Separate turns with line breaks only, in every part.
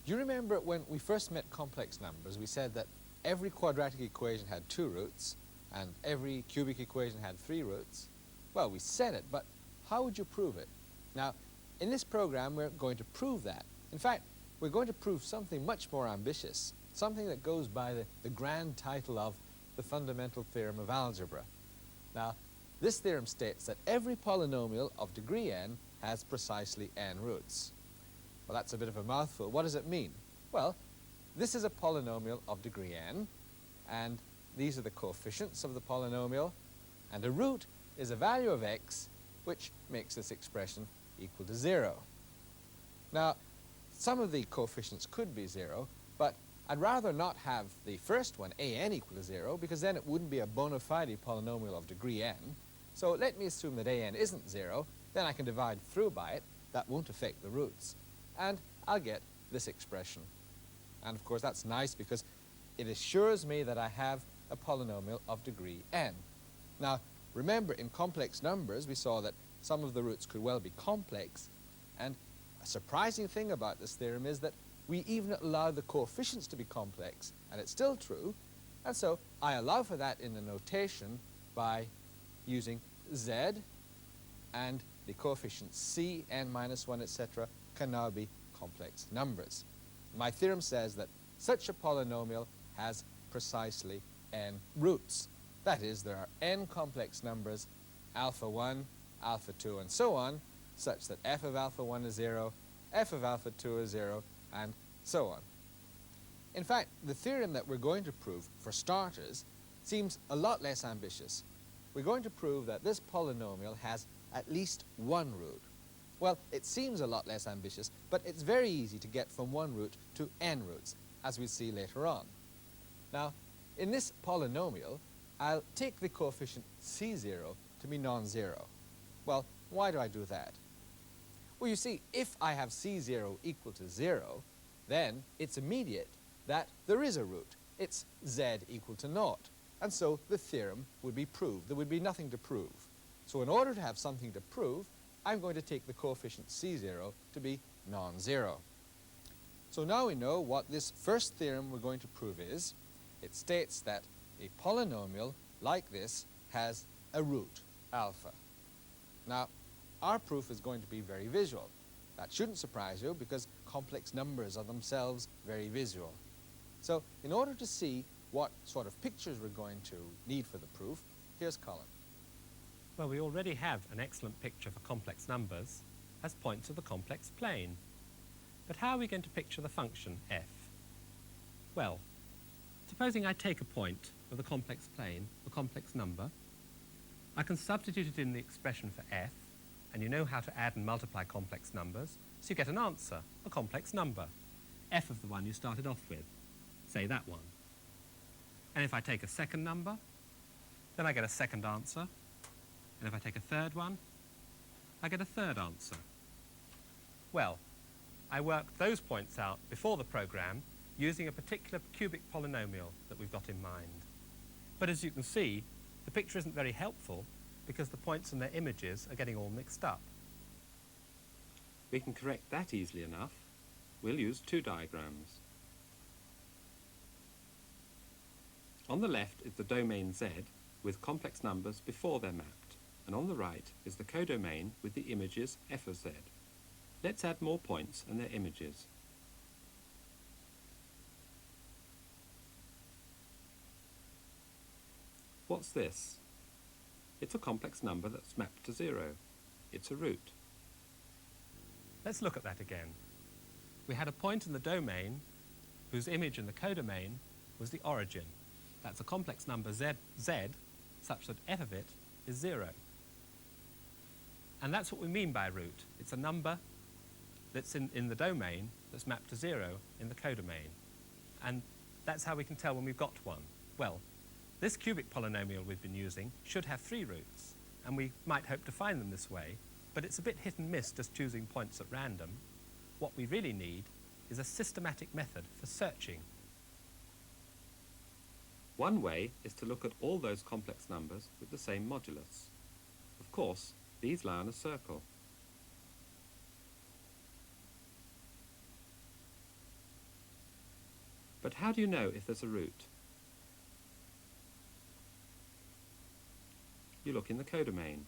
Do you remember when we first met complex numbers, we said that every quadratic equation had 2 roots and every cubic equation had 3 roots? Well, we said it, but how would you prove it? Now, in this program, we're going to prove that. In fact, we're going to prove something much more ambitious, something that goes by the grand title of the fundamental theorem of algebra. Now, this theorem states that every polynomial of degree n has precisely n roots. Well, that's a bit of a mouthful. What does it mean? Well, this is a polynomial of degree n, and these are the coefficients of the polynomial, and a root is a value of x which makes this expression equal to 0. Now, some of the coefficients could be 0, but I'd rather not have the first one, an equal to 0, because then it wouldn't be a bona fide polynomial of degree n. So let me assume that an isn't 0, then I can divide through by it. That won't affect the roots. And I'll get this expression. And of course that's nice because it assures me that I have a polynomial of degree n. Now remember, in complex numbers we saw that some of the roots could well be complex, and a surprising thing about this theorem is that we even allow the coefficients to be complex, and it's still true, and so I allow for that in the notation by using z, and the coefficients c, n minus 1, etc. can now be complex numbers. My theorem says that such a polynomial has precisely n roots. That is, there are n complex numbers, alpha 1, alpha 2, and so on, such that f of alpha 1 is 0, f of alpha 2 is 0, and so on. In fact, the theorem that we're going to prove, for starters, seems a lot less ambitious. We're going to prove that this polynomial has at least one root. Well, it seems a lot less ambitious, but it's very easy to get from one root to n roots, as we'll see later on. Now, in this polynomial, I'll take the coefficient c0 to be non-zero. Well, why do I do that? Well, you see, if I have c0 equal to 0, then it's immediate that there is a root. It's z equal to 0. And so the theorem would be proved. There would be nothing to prove. So in order to have something to prove, I'm going to take the coefficient c0 to be non-zero. So now we know what this first theorem we're going to prove is. It states that a polynomial like this has a root, alpha. Now, our proof is going to be very visual. That shouldn't surprise you because complex numbers are themselves very visual. So in order to see what sort of pictures we're going to need for the proof, here's Colin.
Well, we already have an excellent picture for complex numbers as points of the complex plane. But how are we going to picture the function f? Well, supposing I take a point of the complex plane, a complex number, I can substitute it in the expression for f, and you know how to add and multiply complex numbers, so you get an answer, a complex number, f of the one you started off with, say that one. And if I take a second number, then I get a second answer, and if I take a third one, I get a third answer. Well, I worked those points out before the program using a particular cubic polynomial that we've got in mind. But as you can see, the picture isn't very helpful because the points and their images are getting all mixed up. We can correct that easily enough. We'll use two diagrams. On the left is the domain Z with complex numbers before they're mapped, and on the right is the codomain with the images f of z. Let's add more points and their images. What's this? It's a complex number that's mapped to 0. It's a root. Let's look at that again. We had a point in the domain whose image in the codomain was the origin. That's a complex number z such that f of it is 0. And that's what we mean by root. It's a number that's in the domain that's mapped to 0 in the codomain. And that's how we can tell when we've got one. Well, this cubic polynomial we've been using should have 3 roots, and we might hope to find them this way, but it's a bit hit and miss just choosing points at random. What we really need is a systematic method for searching. One way is to look at all those complex numbers with the same modulus. Of course, these lie on a circle. But how do you know if there's a root? You look in the codomain.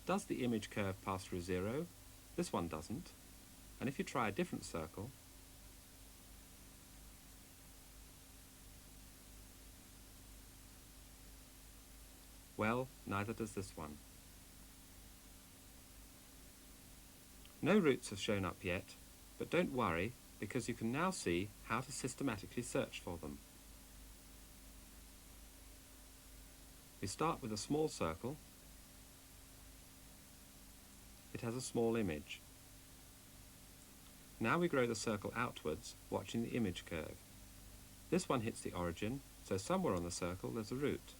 Does the image curve pass through 0? This one doesn't. And if you try a different circle, well, neither does this one. No roots have shown up yet, but don't worry, because you can now see how to systematically search for them. We start with a small circle. It has a small image. Now we grow the circle outwards, watching the image curve. This one hits the origin, so somewhere on the circle there's a root.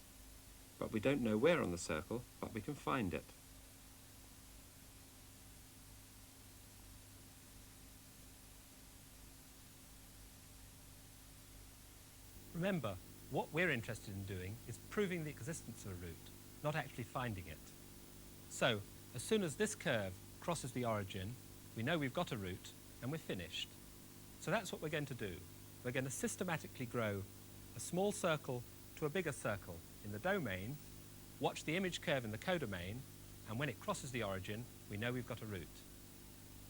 But we don't know where on the circle, but we can find it. Remember, what we're interested in doing is proving the existence of a root, not actually finding it. So, as soon as this curve crosses the origin, we know we've got a root and we're finished. So that's what we're going to do. We're going to systematically grow a small circle to a bigger circle in the domain, watch the image curve in the codomain, and when it crosses the origin, we know we've got a root.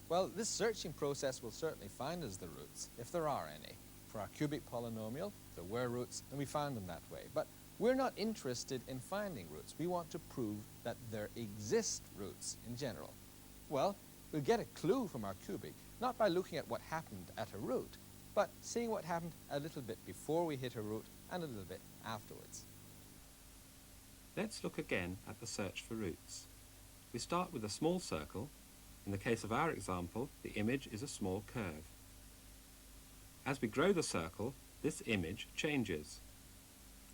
Well, this searching process will certainly find us the roots, if there are any. For our cubic polynomial, there were roots, and we found them that way. But we're not interested in finding roots. We want to prove that there exist roots in general. Well, we'll get a clue from our cubic, not by looking at what happened at a root, but seeing what happened a little bit before we hit a root and a little bit afterwards.
Let's look again at the search for roots. We start with a small circle. In the case of our example, the image is a small curve. As we grow the circle, this image changes.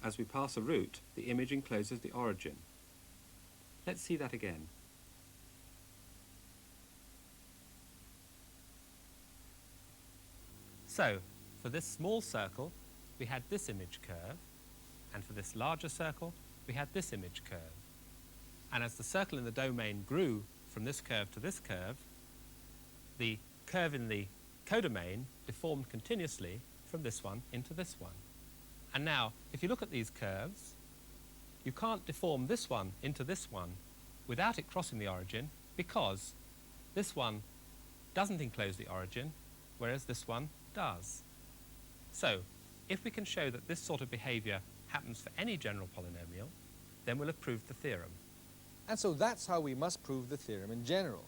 As we pass a root, the image encloses the origin. Let's see that again. So, for this small circle, we had this image curve, and for this larger circle, we had this image curve. And as the circle in the domain grew from this curve to this curve, the curve in the codomain deformed continuously from this one into this one. And now, if you look at these curves, you can't deform this one into this one without it crossing the origin, because this one doesn't enclose the origin, whereas this one does. So, if we can show that this sort of behavior happens for any general polynomial, then we'll have proved the theorem.
And so that's how we must prove the theorem in general.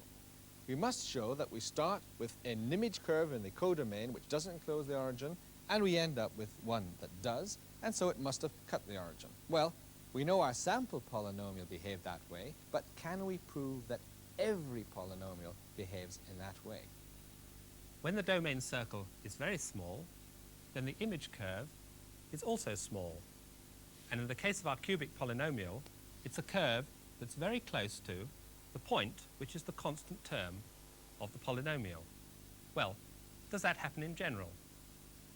We must show that we start with an image curve in the codomain which doesn't enclose the origin, and we end up with one that does, and so it must have cut the origin. Well, we know our sample polynomial behaved that way, but can we prove that every polynomial behaves in that way?
When the domain circle is very small, then the image curve is also small. And in the case of our cubic polynomial, it's a curve that's very close to the point which is the constant term of the polynomial. Well, does that happen in general?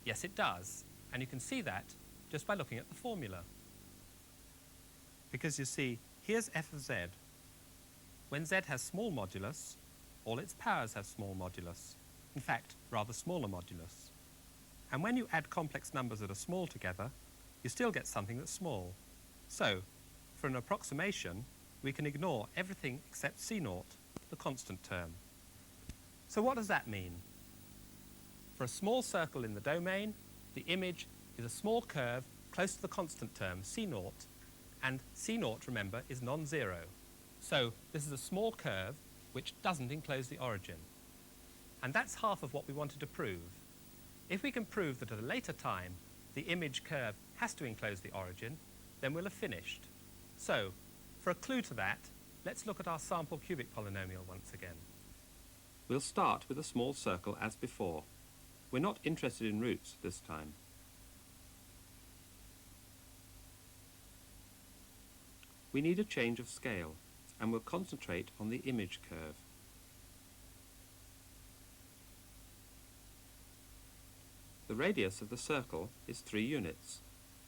Yes, it does. And you can see that just by looking at the formula. Because you see, here's f of z. When z has small modulus, all its powers have small modulus. In fact, rather smaller modulus. And when you add complex numbers that are small together, you still get something that's small. So, for an approximation, we can ignore everything except c0, the constant term. So what does that mean? For a small circle in the domain, the image is a small curve close to the constant term, c0, and c0, remember, is non-zero. So this is a small curve which doesn't enclose the origin. And that's half of what we wanted to prove. If we can prove that at a later time the image curve has to enclose the origin, then we'll have finished. So, for a clue to that, let's look at our sample cubic polynomial once again. We'll start with a small circle as before. We're not interested in roots this time. We need a change of scale, and we'll concentrate on the image curve. The radius of the circle is 3 units.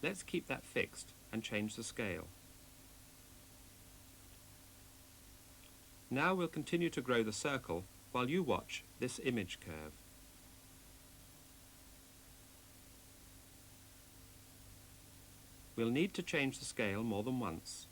Let's keep that fixed and change the scale. Now we'll continue to grow the circle while you watch this image curve. we'll need to change the scale more than once.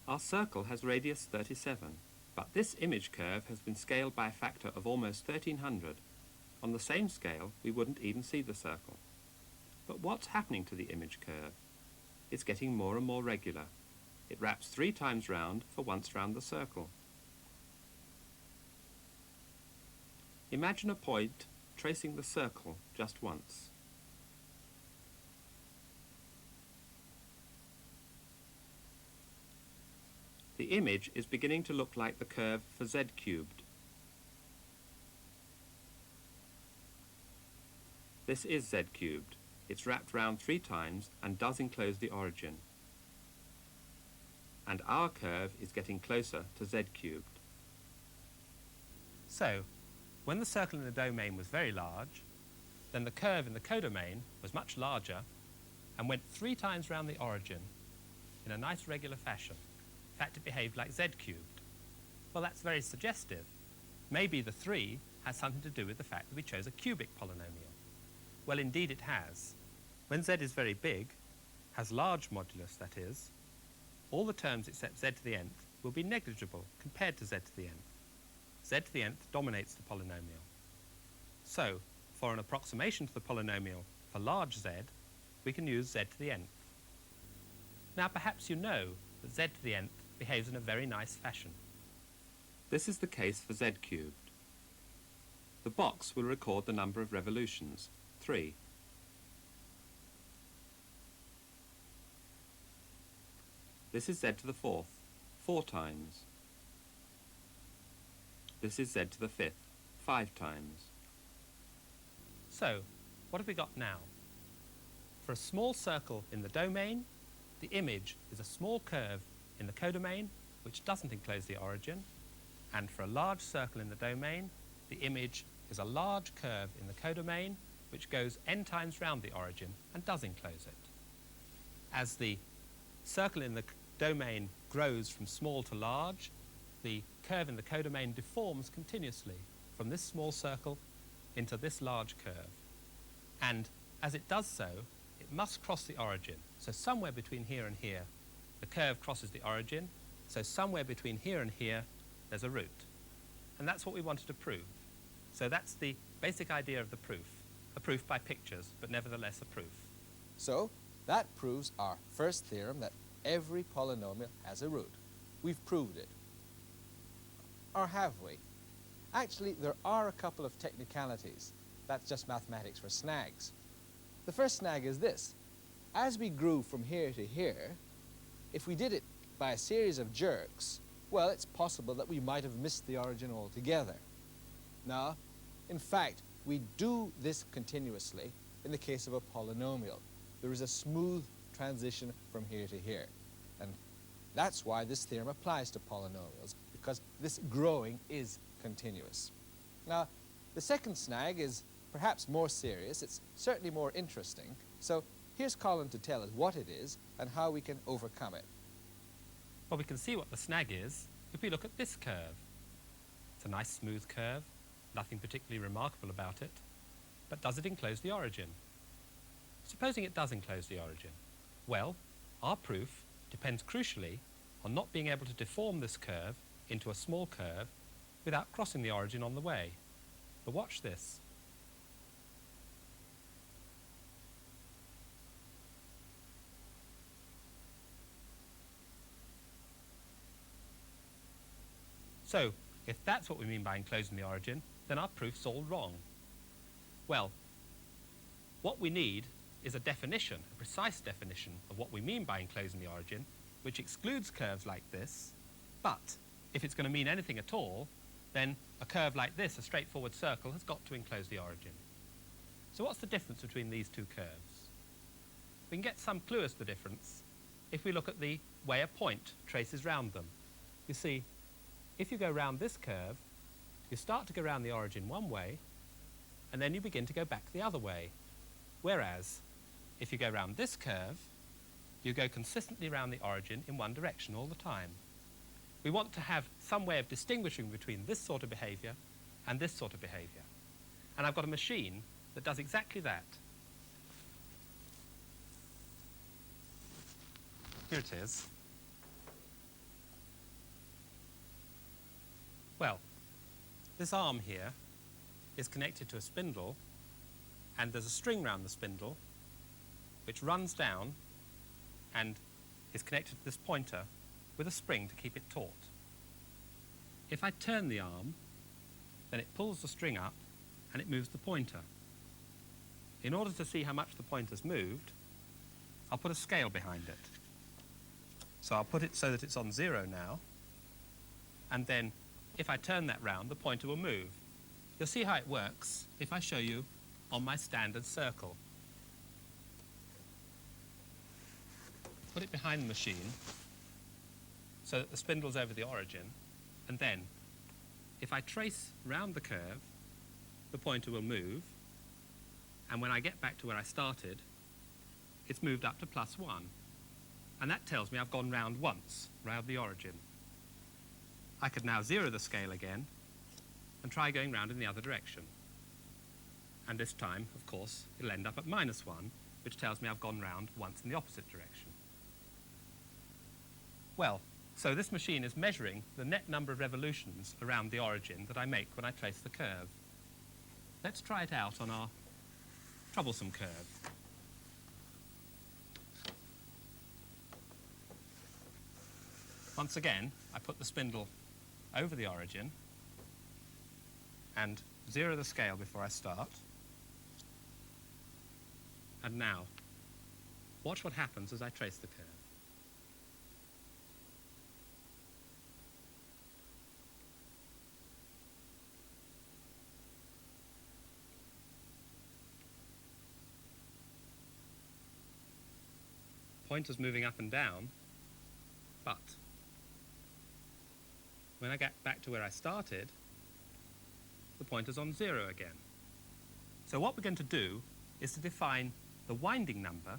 Our circle has radius 37, but this image curve has been scaled by a factor of almost 1300. On the same scale, we wouldn't even see the circle. But what's happening to the image curve? It's getting more and more regular. It wraps 3 times round for once round the circle. Imagine a point tracing the circle just once. The image is beginning to look like the curve for z cubed. This is z cubed. It's wrapped round 3 times and does enclose the origin. And our curve is getting closer to z cubed. So, when the circle in the domain was very large, then the curve in the codomain was much larger and went 3 times round the origin in a nice regular fashion. In fact, it behaved like z cubed. Well, that's very suggestive. Maybe the 3 has something to do with the fact that we chose a cubic polynomial. Well, indeed it has. When z is very big, has large modulus, that is, all the terms except z to the nth will be negligible compared to z to the nth. Z to the nth dominates the polynomial. So, for an approximation to the polynomial for large z, we can use z to the nth. Now, perhaps you know that z to the nth behaves in a very nice fashion. This is the case for z cubed. The box will record the number of revolutions, 3. This is z to the 4th, 4 times. This is z to the 5th, 5 times. So, what have we got now? For a small circle in the domain, the image is a small curve in the codomain, which doesn't enclose the origin, and for a large circle in the domain, the image is a large curve in the codomain, which goes n times round the origin and does enclose it. As the circle in the domain grows from small to large, the curve in the codomain deforms continuously from this small circle into this large curve. And as it does so, it must cross the origin. So somewhere between here and here, the curve crosses the origin. So somewhere between here and here, there's a root. And that's what we wanted to prove. So that's the basic idea of the proof. A proof by pictures, but nevertheless a proof.
So that proves our first theorem that every polynomial has a root. We've proved it. Or have we? Actually, there are a couple of technicalities. That's just mathematics for snags. The first snag is this. As we grew from here to here, if we did it by a series of jerks, well, it's possible that we might have missed the origin altogether. Now, in fact, we do this continuously in the case of a polynomial. There is a smooth transition from here to here. And that's why this theorem applies to polynomials, because this growing is continuous. Now, the second snag is perhaps more serious. It's certainly more interesting. So here's Colin to tell us what it is and how we can overcome it.
Well, we can see what the snag is if we look at this curve. It's a nice smooth curve, nothing particularly remarkable about it. But does it enclose the origin? Supposing it does enclose the origin. Well, our proof depends crucially on not being able to deform this curve into a small curve without crossing the origin on the way. But watch this. So, if that's what we mean by enclosing the origin, then our proof's all wrong. Well, what we need is a definition, a precise definition of what we mean by enclosing the origin, which excludes curves like this, but if it's going to mean anything at all, then a curve like this, a straightforward circle, has got to enclose the origin. So what's the difference between these two curves? We can get some clue as to the difference if we look at the way a point traces round them. You see, if you go round this curve, you start to go round the origin one way, and then you begin to go back the other way. Whereas, if you go round this curve, you go consistently round the origin in one direction all the time. We want to have some way of distinguishing between this sort of behaviour and this sort of behaviour. And I've got a machine that does exactly that. Here it is. Well, this arm here is connected to a spindle, and there's a string round the spindle which runs down and is connected to this pointer with a spring to keep it taut. If I turn the arm, then it pulls the string up and it moves the pointer. In order to see how much the pointer's moved, I'll put a scale behind it. So I'll put it so that it's on 0 now, and then if I turn that round, the pointer will move. You'll see how it works if I show you on my standard circle. Put it behind the machine so that the spindle's over the origin, and then if I trace round the curve, the pointer will move, and when I get back to where I started, it's moved up to +1. And that tells me I've gone round once, round the origin. I could now 0 the scale again and try going round in the other direction. And this time, of course, it'll end up at -1, which tells me I've gone round once in the opposite direction. Well, so this machine is measuring the net number of revolutions around the origin that I make when I trace the curve. Let's try it out on our troublesome curve. Once again, I put the spindle over the origin and 0 the scale before I start. And now, watch what happens as I trace the curve. Pointer's moving up and down, but when I get back to where I started, the pointer's on 0 again. So what we're going to do is to define the winding number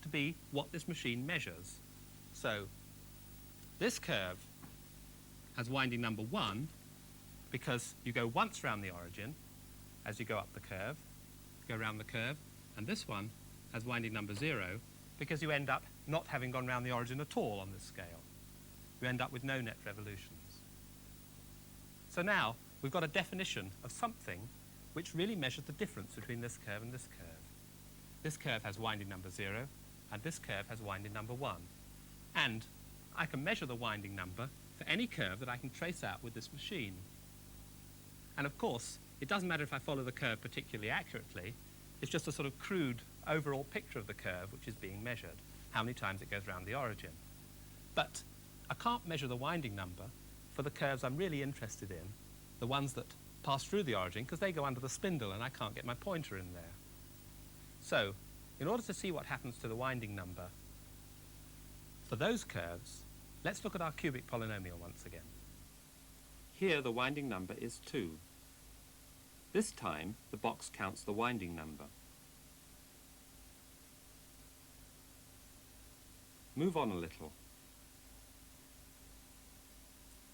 to be what this machine measures. So this curve has winding number 1 because you go once round the origin as you go up the curve, go round the curve, and this one has winding number 0 because you end up not having gone round the origin at all on this scale. You end up with no net revolutions. So now we've got a definition of something which really measures the difference between this curve and this curve. This curve has winding number 0, and this curve has winding number 1. And I can measure the winding number for any curve that I can trace out with this machine. And of course, it doesn't matter if I follow the curve particularly accurately, it's just a sort of crude overall picture of the curve which is being measured, how many times it goes round the origin. But I can't measure the winding number for the curves I'm really interested in, the ones that pass through the origin, because they go under the spindle and I can't get my pointer in there. So, in order to see what happens to the winding number for those curves, let's look at our cubic polynomial once again. Here the winding number is 2. This time the box counts the winding number. Move on a little.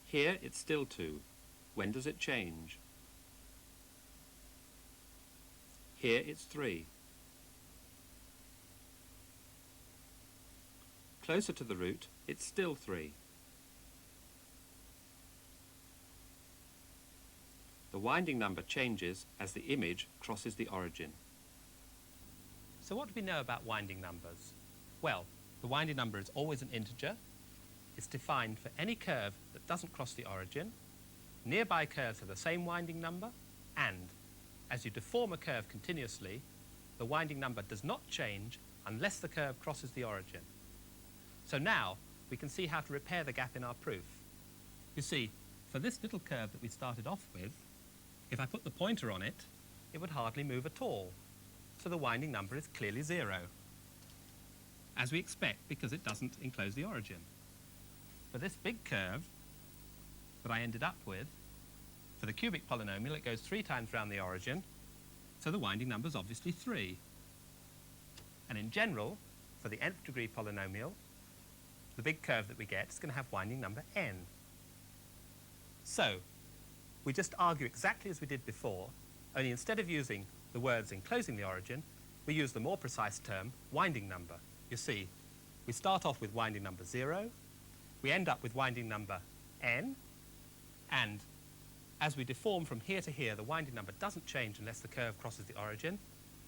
Here it's still 2. When does it change? Here it's 3. Closer to the root, it's still 3. The winding number changes as the image crosses the origin. So what do we know about winding numbers? Well, the winding number is always an integer. It's defined for any curve that doesn't cross the origin. Nearby curves have the same winding number, and as you deform a curve continuously, the winding number does not change unless the curve crosses the origin. So now we can see how to repair the gap in our proof. You see, for this little curve that we started off with, if I put the pointer on it, it would hardly move at all. So the winding number is clearly 0, as we expect because it doesn't enclose the origin. For this big curve that I ended up with, for the cubic polynomial, it goes 3 times round the origin, so the winding number is obviously 3. And in general, for the nth degree polynomial, the big curve that we get is going to have winding number n. So, we just argue exactly as we did before, only instead of using the words enclosing the origin, we use the more precise term, winding number. You see, we start off with winding number 0, we end up with winding number n, and as we deform from here to here, the winding number doesn't change unless the curve crosses the origin,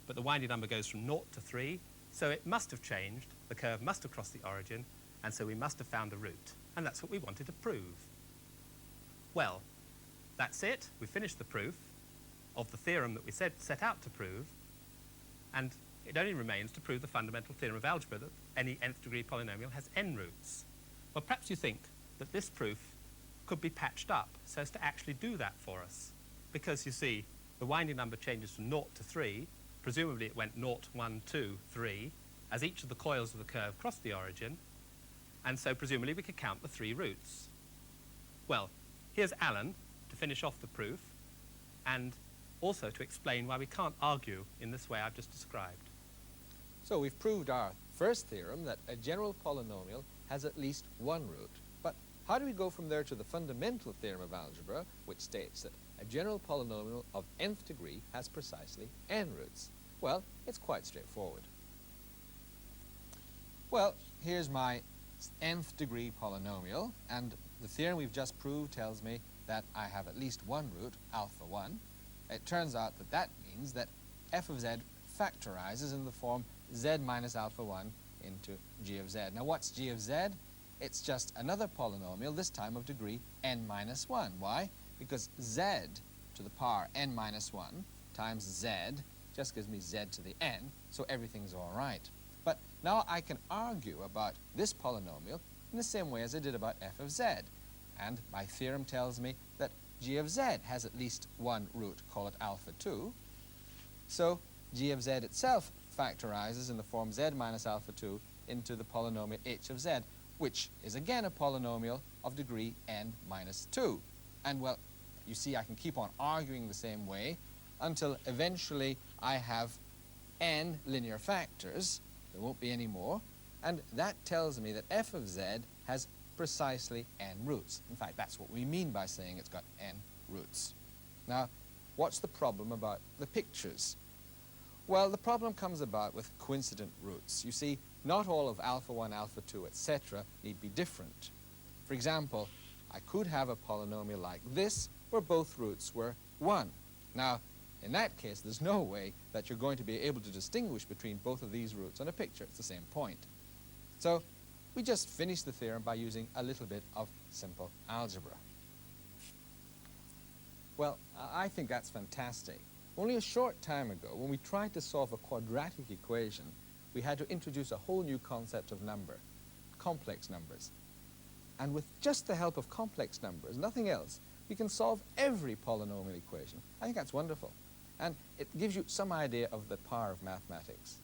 but the winding number goes from 0 to 3, so it must have changed, the curve must have crossed the origin, and so we must have found the root. And that's what we wanted to prove. Well, that's it. We finished the proof of the theorem that we set out to prove, and it only remains to prove the fundamental theorem of algebra that any nth degree polynomial has n roots. Well, perhaps you think that this proof could be patched up so as to actually do that for us. Because you see, the winding number changes from 0 to 3. Presumably it went 0, 1, 2, 3, as each of the coils of the curve crossed the origin, and so presumably we could count the 3 roots. Well, here's Alan to finish off the proof, and also to explain why we can't argue in this way I've just described.
So we've proved our first theorem that a general polynomial has at least one root. But how do we go from there to the fundamental theorem of algebra, which states that a general polynomial of nth degree has precisely n roots? Well, it's quite straightforward. Well, here's my nth degree polynomial, and the theorem we've just proved tells me that I have at least one root, alpha 1. It turns out that that means that f of z factorizes in the form z minus alpha 1 into g of z. Now what's g of z? It's just another polynomial, this time of degree n minus 1. Why? Because z to the power n minus 1 times z just gives me z to the n, so everything's all right. But now I can argue about this polynomial in the same way as I did about f of z. And my theorem tells me that g of z has at least one root, call it alpha 2. So g of z itself factorizes in the form z minus alpha 2 into the polynomial h of z, which is again a polynomial of degree n minus 2. And well, you see I can keep on arguing the same way until eventually I have n linear factors. There won't be any more. And that tells me that f of z has precisely n roots. In fact, that's what we mean by saying it's got n roots. Now, what's the problem about the pictures? Well, the problem comes about with coincident roots. You see, not all of alpha 1, alpha 2, etc. need be different. For example, I could have a polynomial like this where both roots were 1. Now, in that case, there's no way that you're going to be able to distinguish between both of these roots on a picture. It's the same point. So we just finished the theorem by using a little bit of simple algebra. Well, I think that's fantastic. Only a short time ago, when we tried to solve a quadratic equation, we had to introduce a whole new concept of number, complex numbers. And with just the help of complex numbers, nothing else, we can solve every polynomial equation. I think that's wonderful. And it gives you some idea of the power of mathematics.